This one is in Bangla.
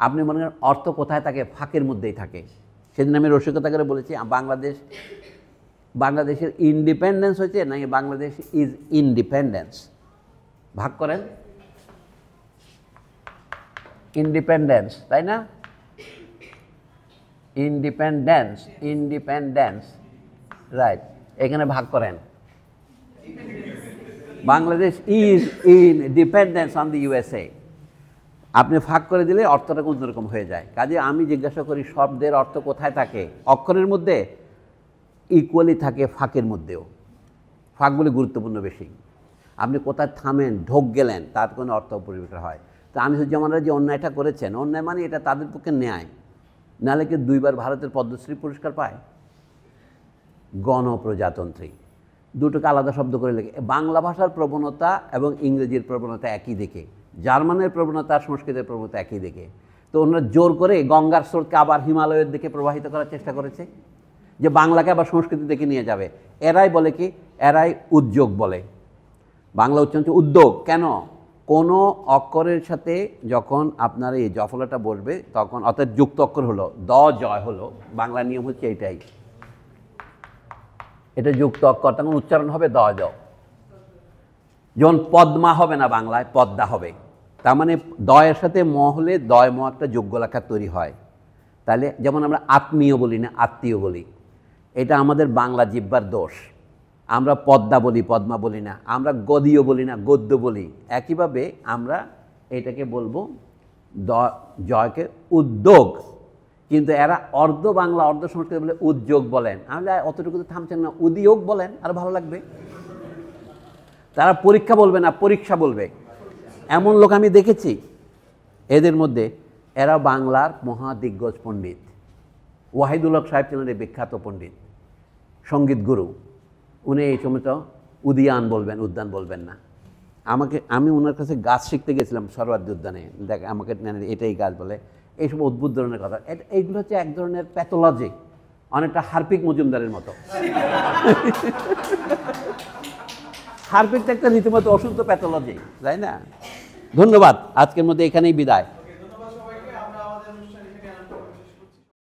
আপনি মনে করেন অর্থ কোথায় থাকে? ফাঁকের মধ্যেই থাকে। সেদিন আমি রসিকতা করে বলেছি বাংলাদেশের ইন্ডিপেন্ডেন্স হয়েছে নাকি বাংলাদেশ ইজ ইন্ডিপেন্ডেন্স? ভাগ করেন। ইন্ডিপেন্ডেন্স, তাই না? Independence, right. এখানে ভাগ করেন। Bangladesh is in dependence on the USA. আপনি ভাগ করে দিলে অর্থটা অন্যরকম হয়ে যায়। কাজে আমি জিজ্ঞাসা করি শব্দের অর্থ কোথায় থাকে? অক্ষরের মধ্যে, ইকুয়ালি থাকে ফাঁকের মধ্যেও। ফাঁকগুলি গুরুত্বপূর্ণ বেশি। আপনি কোথায় থামেন, ঢোক গেলেন, তার কোনো অর্থ পরিবর্তন হয়। তো আনিসুজ্জামানরা যে অন্যায়টা করেছেন, অন্যায় মানে এটা তাদের পক্ষে ন্যায়। নাহলে কি 2 বার ভারতের পদ্মশ্রী পুরস্কার পায়? গণপ্রজাতন্ত্রী, দুটোকে আলাদা শব্দ করে লেখে। বাংলা ভাষার প্রবণতা এবং ইংরেজির প্রবণতা একই দিকে, জার্মানের প্রবণতা, সংস্কৃতের প্রবণতা একই দিকে। তো ওনারা জোর করে গঙ্গার স্রোতকে আবার হিমালয়ের দিকে প্রবাহিত করার চেষ্টা করেছে, যে বাংলাকে আবার সংস্কৃতির দিকে নিয়ে যাবে। এরাই বলে কি? এরাই উদ্যোগ বলে। বাংলা উচ্চারণ উদ্যোগ। কেন? কোনো অক্ষরের সাথে যখন আপনার এই জফলাটা বসবে তখন, অর্থাৎ যুক্ত অক্ষর হলো, দ জয় হলো, বাংলা নিয়ম হচ্ছে এইটাই। এটা যুক্ত অক্ষর, তখন উচ্চারণ হবে দ জ। যেমন পদ্মা হবে না বাংলায়, পদ্মা হবে। তার মানে দয়ের সাথে ম হলে দয় ম একটা যোগ্য লেখা তৈরি হয়। তাহলে যেমন আমরা আত্মীয় বলি না, আত্মীয় বলি। এটা আমাদের বাংলা জিহ্বার দোষ। আমরা পদ্মা বলি, পদ্মা বলি না। আমরা গদীয় বলি না, গদ্য বলি। একইভাবে আমরা এটাকে বলবো জয়কে উদ্যোগ, কিন্তু এরা অর্ধ বাংলা অর্ধ সংস্কৃত বলে উদ্যোগ বলেন। আমরা অতটুকু তো থামছেন না, উদ্যোগ বলেন, আর ভালো লাগবে। তারা পরীক্ষা বলবে না, পরীক্ষা বলবে। এমন লোক আমি দেখেছি এদের মধ্যে। এরা বাংলার মহাদিগ্গজ পণ্ডিত। ওয়াহিদুল হক সাহেব ছিলেন বিখ্যাত পণ্ডিত, সঙ্গীত গুরু। উনি এই সময় তো উদ্যান বলবেন, উদ্যান বলবেন না। আমি ওনার কাছে গাছ শিখতে গেছিলাম সরোয়ার্দী উদ্যানে। দেখ আমাকে এটাই গাছ বলে, এইসব অদ্ভুত ধরনের কথা। এইগুলো হচ্ছে এক ধরনের প্যাথোলজি, অনেকটা হার্পিক মজুমদারের মতো। হার্পিকটা একটা রীতিমতো ওষুধ, প্যাথোলজি, তাই না? ধন্যবাদ। আজকের মধ্যে এখানেই বিদায়।